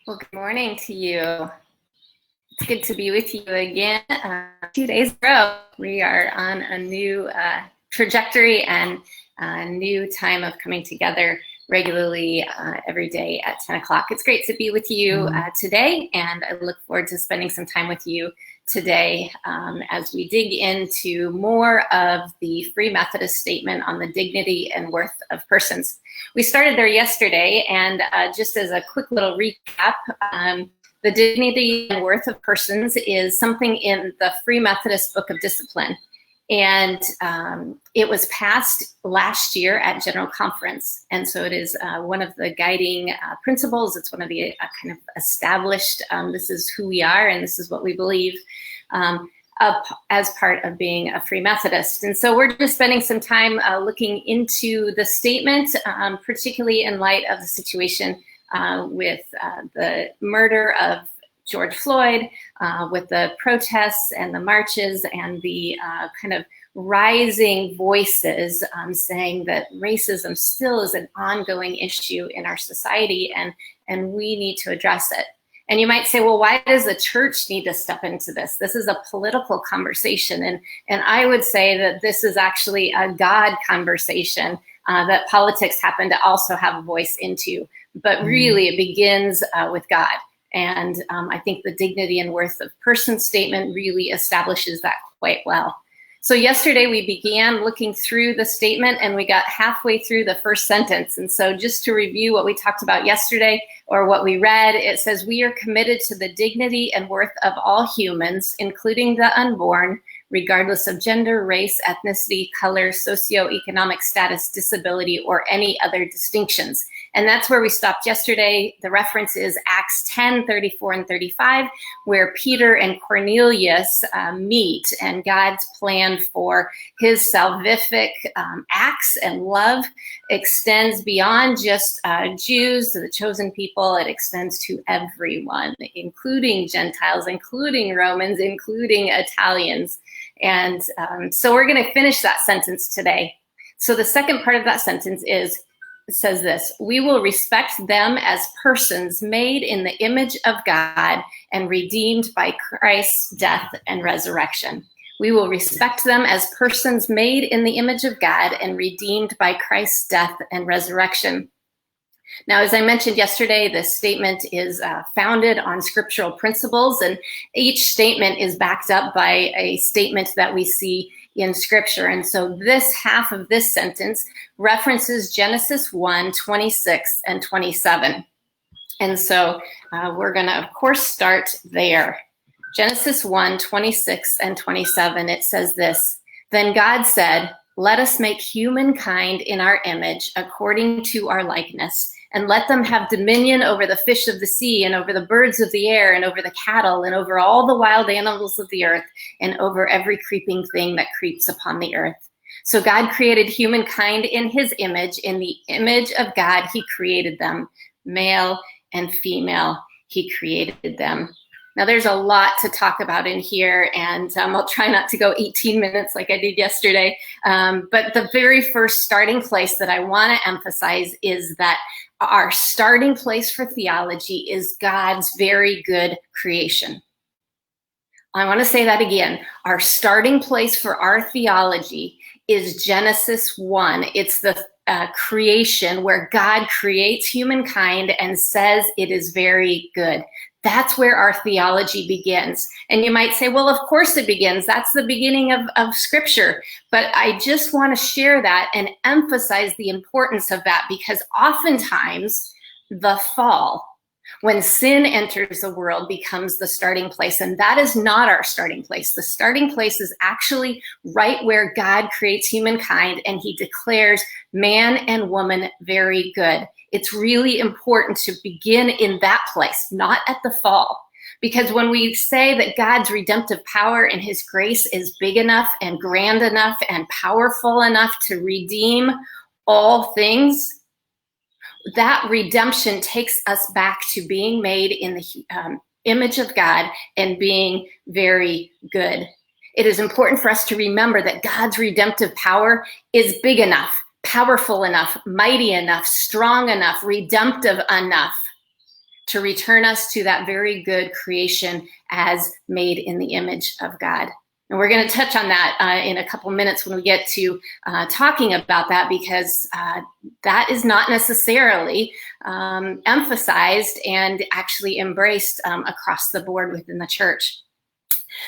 Well, good morning to you. It's good to be with you again. 2 days in a row, we are on a new trajectory and a new time of coming together regularly every day at 10 o'clock. It's great to be with you today, and I look forward to spending some time with you today as we dig into more of the Free Methodist statement on the dignity and worth of persons. We started there yesterday, and just as a quick little recap, the dignity and worth of persons is something in the Free Methodist Book of Discipline. And it was passed last year at General Conference. And so it is one of the guiding principles. It's one of the kind of established, this is who we are and this is what we believe as part of being a Free Methodist. And so we're just spending some time looking into the statement, particularly in light of the situation with the murder of George Floyd, with the protests and the marches and the kind of rising voices saying that racism still is an ongoing issue in our society, and we need to address it. And you might say, well, why does the church need to step into this? This is a political conversation. And I would say that this is actually a God conversation that politics happen to also have a voice into. But really, it begins with God. And I think the dignity and worth of person statement really establishes that quite well. So yesterday we began looking through the statement and we got halfway through the first sentence. And so just to review what we talked about yesterday or what we read, it says, we are committed to the dignity and worth of all humans, including the unborn, regardless of gender, race, ethnicity, color, socioeconomic status, disability, or any other distinctions. And that's where we stopped yesterday. The reference is Acts 10, 34 and 35, where Peter and Cornelius meet, and God's plan for his salvific acts and love extends beyond just Jews, the chosen people. It extends to everyone, including Gentiles, including Romans, including Italians. And so we're going to finish that sentence today. So the second part of that sentence says this: we will respect them as persons made in the image of God and redeemed by Christ's death and resurrection. We will respect them as persons made in the image of God and redeemed by Christ's death and resurrection. Now, as I mentioned yesterday, this statement is founded on scriptural principles, and each statement is backed up by a statement that we see in scripture. And so this half of this sentence references Genesis 1, 26 and 27. And so we're going to, of course, start there. Genesis 1, 26 and 27, it says this: then God said, let us make humankind in our image, according to our likeness, and let them have dominion over the fish of the sea, and over the birds of the air, and over the cattle, and over all the wild animals of the earth, and over every creeping thing that creeps upon the earth. So God created humankind in his image. In the image of God, he created them. Male and female, he created them. Now, there's a lot to talk about in here, and I'll try not to go 18 minutes like I did yesterday. But the very first starting place that I want to emphasize is that our starting place for theology is God's very good creation. I want to say that again. Our starting place for our theology is Genesis 1. It's the creation where God creates humankind and says it is very good. That's where our theology begins. And you might say, well, of course it begins. That's the beginning of scripture. But I just want to share that and emphasize the importance of that, because oftentimes the fall, when sin enters the world, becomes the starting place. And that is not our starting place. The starting place is actually right where God creates humankind and he declares man and woman very good. It's really important to begin in that place, not at the fall. Because when we say that God's redemptive power and his grace is big enough and grand enough and powerful enough to redeem all things, that redemption takes us back to being made in the image of God and being very good. It is important for us to remember that God's redemptive power is big enough, powerful enough, mighty enough, strong enough, redemptive enough to return us to that very good creation as made in the image of God. And we're going to touch on that in a couple minutes when we get to talking about that, because that is not necessarily emphasized and actually embraced across the board within the church.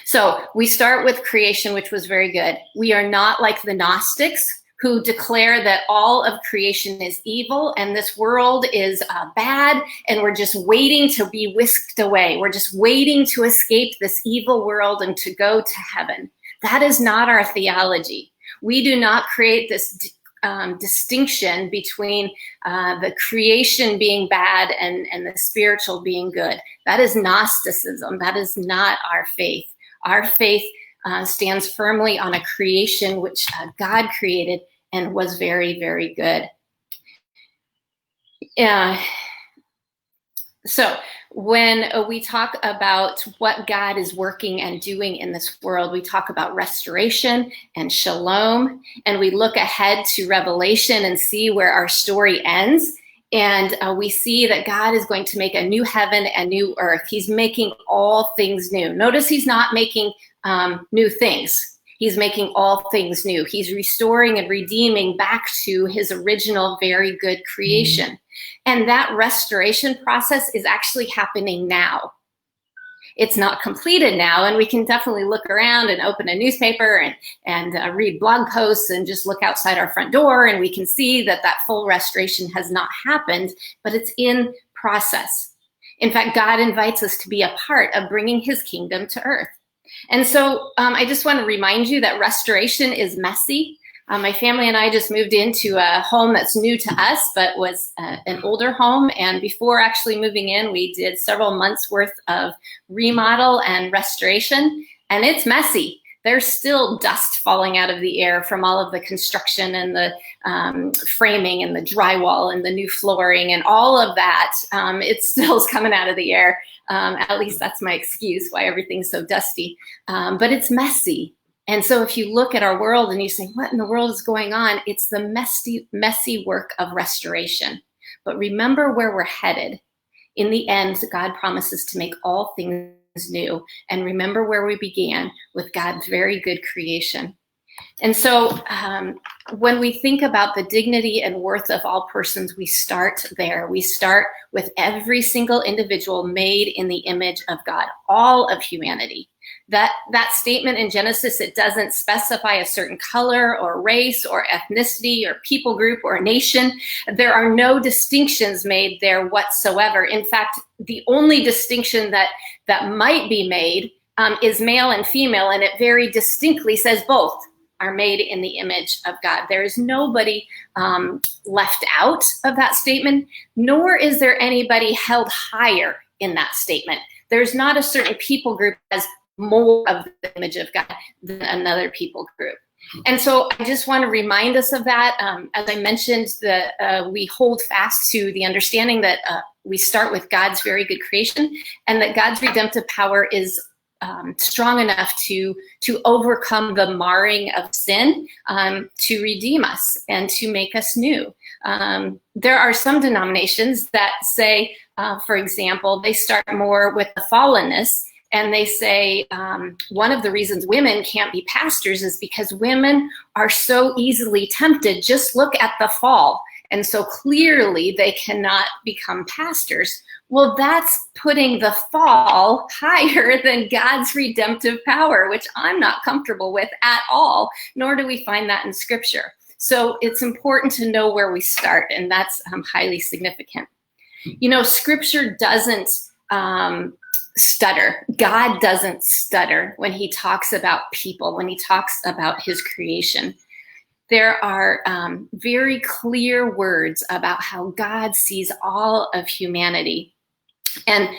So we start with creation, which was very good. We are not like the Gnostics, who declare that all of creation is evil and this world is bad, and we're just waiting to be whisked away. We're just waiting to escape this evil world and to go to heaven. That is not our theology. We do not create this distinction between the creation being bad and the spiritual being good. That is Gnosticism. That is not our faith. Our faith stands firmly on a creation which God created and was very, very good. So when we talk about what God is working and doing in this world, we talk about restoration and shalom, and we look ahead to Revelation and see where our story ends. And we see that God is going to make a new heaven and new earth. He's making all things new. Notice he's not making new things. He's making all things new. He's restoring and redeeming back to his original very good creation. And that restoration process is actually happening now. It's not completed now, and we can definitely look around and open a newspaper and read blog posts and just look outside our front door, and we can see that that full restoration has not happened, but it's in process. In fact, God invites us to be a part of bringing his kingdom to earth. And so I just want to remind you that restoration is messy. My family and I just moved into a home that's new to us, but was an older home. And before actually moving in, we did several months worth of remodel and restoration, and it's messy. There's still dust falling out of the air from all of the construction and the framing and the drywall and the new flooring and all of that. It still is coming out of the air. At least that's my excuse why everything's so dusty. But it's messy. And so if you look at our world and you say, what in the world is going on? It's the messy work of restoration. But remember where we're headed. In the end, God promises to make all things new. And remember where we began, with God's very good creation. And so when we think about the dignity and worth of all persons, we start there. We start with every single individual made in the image of God, all of humanity. That statement in Genesis, it doesn't specify a certain color or race or ethnicity or people group or nation. There are no distinctions made there whatsoever. In fact, the only distinction that might be made is male and female, and it very distinctly says both are made in the image of God. There is nobody left out of that statement, nor is there anybody held higher in that statement. There's not a certain people group as more of the image of God than another people group. And so I just want to remind us of that. As I mentioned, we hold fast to the understanding that we start with God's very good creation, and that God's redemptive power is strong enough to overcome the marring of sin, to redeem us and to make us new. There are some denominations that say, for example, they start more with the fallenness, and they say one of the reasons women can't be pastors is because women are so easily tempted. Just look at the fall. And so clearly they cannot become pastors. Well, that's putting the fall higher than God's redemptive power, which I'm not comfortable with at all, nor do we find that in Scripture. So it's important to know where we start, and that's highly significant. You know, Scripture doesn't stutter. God doesn't stutter when he talks about people, when he talks about his creation. There are very clear words about how God sees all of humanity. And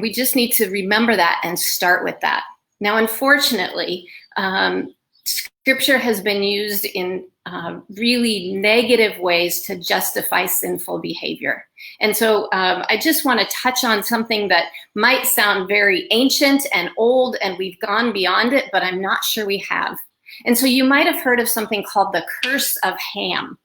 we just need to remember that and start with that. Now, unfortunately, Scripture has been used in really negative ways to justify sinful behavior. And so I just want to touch on something that might sound very ancient and old, and we've gone beyond it, but I'm not sure we have. And so you might have heard of something called the curse of Ham.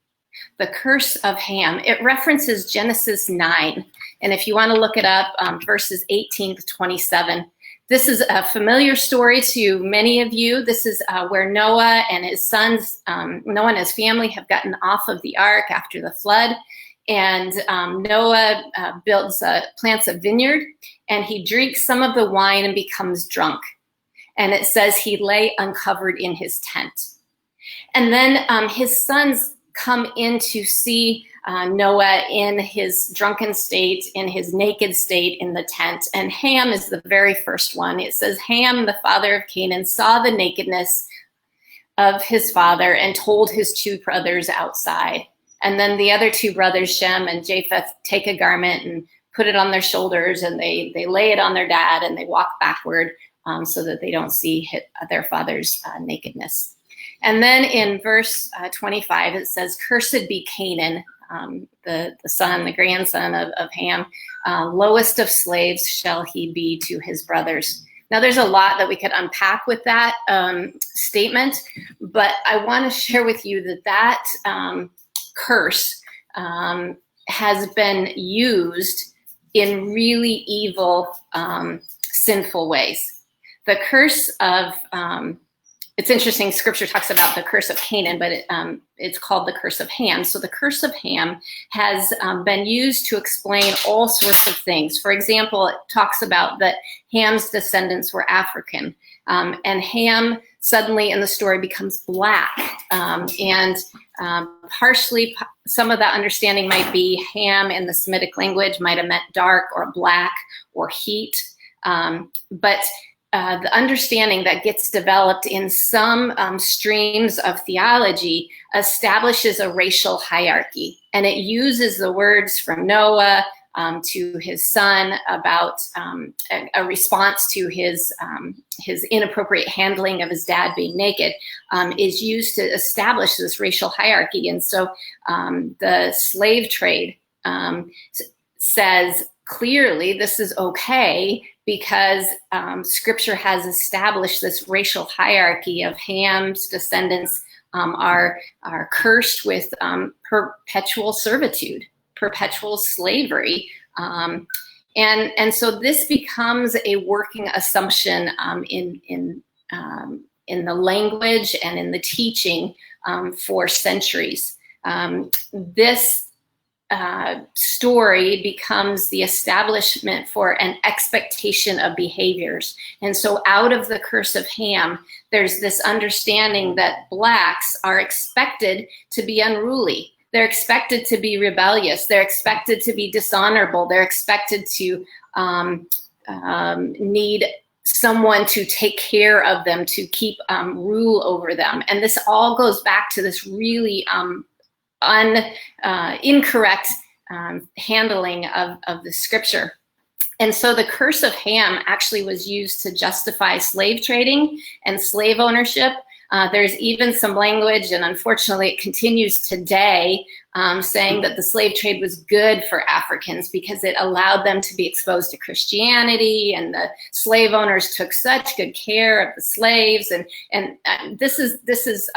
The curse of Ham. It references Genesis 9. And if you want to look it up, verses 18 to 27. This is a familiar story to many of you. This is where Noah and his sons, Noah and his family have gotten off of the ark after the flood. And Noah plants a vineyard, and he drinks some of the wine and becomes drunk. And it says he lay uncovered in his tent. And then his sons come in to see Noah in his drunken state, in his naked state in the tent. And Ham is the very first one. It says, Ham, the father of Canaan, saw the nakedness of his father and told his two brothers outside. And then the other two brothers, Shem and Japheth, take a garment and put it on their shoulders, and they lay it on their dad, and they walk backward so that they don't see their father's nakedness. And then in verse 25, it says, cursed be Canaan, the son, the grandson of Ham, lowest of slaves shall he be to his brothers. Now, there's a lot that we could unpack with that statement, but I want to share with you that curse has been used in really evil, sinful ways. The curse of it's interesting, scripture talks about the curse of Canaan, but it's called the curse of Ham. So the curse of Ham has been used to explain all sorts of things. For example, it talks about that Ham's descendants were African, and Ham suddenly in the story becomes black. Partially, some of that understanding might be Ham in the Semitic language might have meant dark or black or heat, but the understanding that gets developed in some streams of theology establishes a racial hierarchy, and it uses the words from Noah to his son about a response to his inappropriate handling of his dad being naked, is used to establish this racial hierarchy. And so the slave trade says clearly this is okay, because scripture has established this racial hierarchy of Ham's descendants are cursed with perpetual servitude, perpetual slavery. And so this becomes a working assumption in the language and in the teaching for centuries. This story becomes the establishment for an expectation of behaviors. And so out of the curse of Ham, there's this understanding that blacks are expected to be unruly. They're expected to be rebellious. They're expected to be dishonorable. They're expected to need someone to take care of them, to keep rule over them. And this all goes back to this really incorrect handling of the scripture. And so the curse of Ham actually was used to justify slave trading and slave ownership. There's even some language, and unfortunately it continues today, saying that the slave trade was good for Africans because it allowed them to be exposed to Christianity, and the slave owners took such good care of the slaves. And this is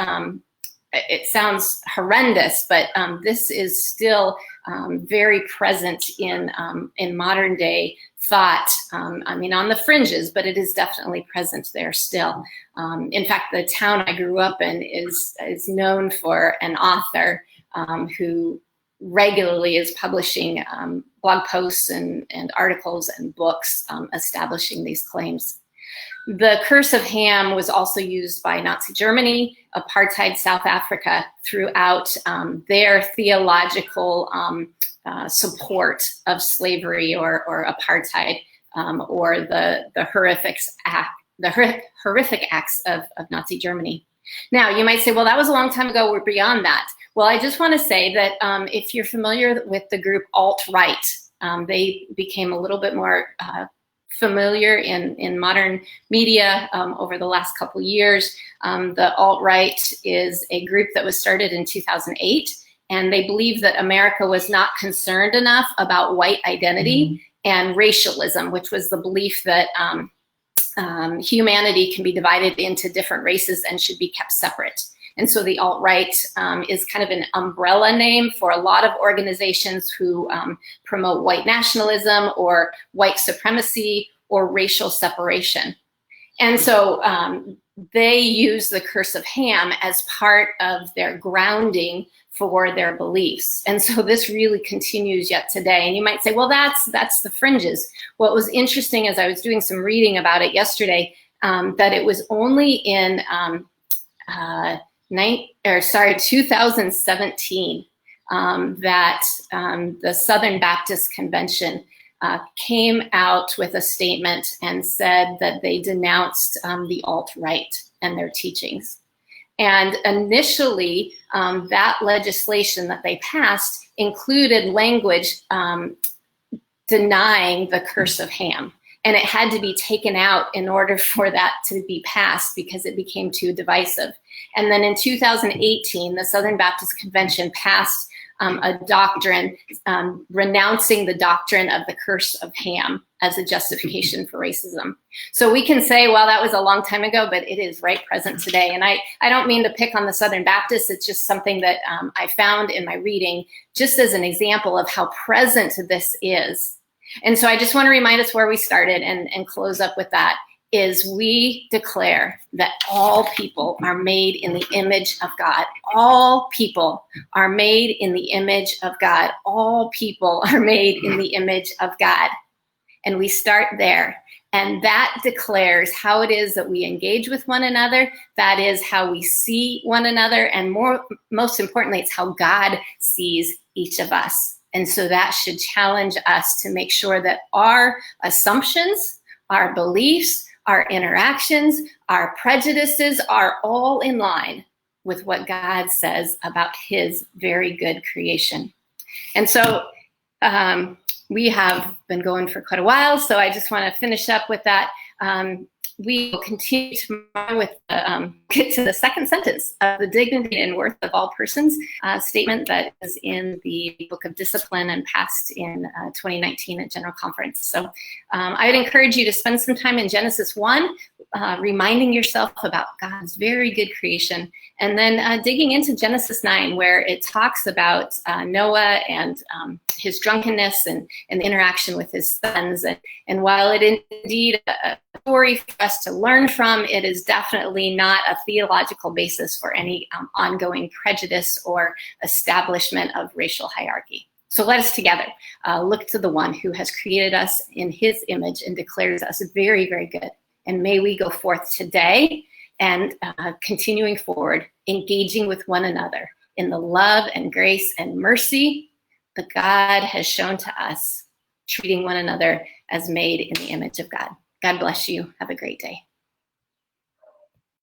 it sounds horrendous, but this is still very present in modern day thought. I mean, on the fringes, but it is definitely present there still. In fact, the town I grew up in is known for an author who regularly is publishing blog posts and articles and books establishing these claims. The curse of Ham was also used by Nazi Germany, apartheid South Africa, throughout their theological support of slavery or apartheid, or the horrific acts of Nazi Germany. Now, you might say, well, that was a long time ago, we're beyond that. Well, I just want to say that if you're familiar with the group alt-right, they became a little bit more familiar in modern media over the last couple years. The alt-right is a group that was started in 2008, and they believe that America was not concerned enough about white identity and racialism, which was the belief that humanity can be divided into different races and should be kept separate. And so the alt-right is kind of an umbrella name for a lot of organizations who promote white nationalism or white supremacy or racial separation. And so they use the curse of Ham as part of their grounding for their beliefs. And so this really continues yet today. And you might say, well, that's the fringes. What was interesting as I was doing some reading about it yesterday, that it was only in 2017 that the Southern Baptist Convention came out with a statement and said that they denounced the alt-right and their teachings. And initially, that legislation that they passed included language denying the curse of Ham. And it had to be taken out in order for that to be passed because it became too divisive. And then in 2018, the Southern Baptist Convention passed a doctrine renouncing the doctrine of the curse of Ham as a justification for racism. So we can say, well, that was a long time ago, but it is right present today. And I don't mean to pick on the Southern Baptists. It's just something that I found in my reading, just as an example of how present this is. And so I just want to remind us where we started and close up with that. Is we declare that all people are made in the image of God. All people are made in the image of God. All people are made in the image of God. And we start there. And that declares how it is that we engage with one another. That is how we see one another. And most importantly, it's how God sees each of us. And so that should challenge us to make sure that our assumptions, our beliefs, our interactions, our prejudices are all in line with what God says about his very good creation. And so we have been going for quite a while, so I just want to finish up with that. We will continue tomorrow with get to the second sentence of the dignity and worth of all persons statement that is in the Book of Discipline and passed in 2019 at General Conference. So I would encourage you to spend some time in Genesis 1, reminding yourself about God's very good creation, and then digging into Genesis 9, where it talks about Noah and his drunkenness and the interaction with his sons. And while it is indeed a story for us to learn from, it is definitely not a theological basis for any ongoing prejudice or establishment of racial hierarchy. So let us together look to the one who has created us in his image and declares us very, very good. And may we go forth today and continuing forward, engaging with one another in the love and grace and mercy that God has shown to us, treating one another as made in the image of God. God bless you. Have a great day.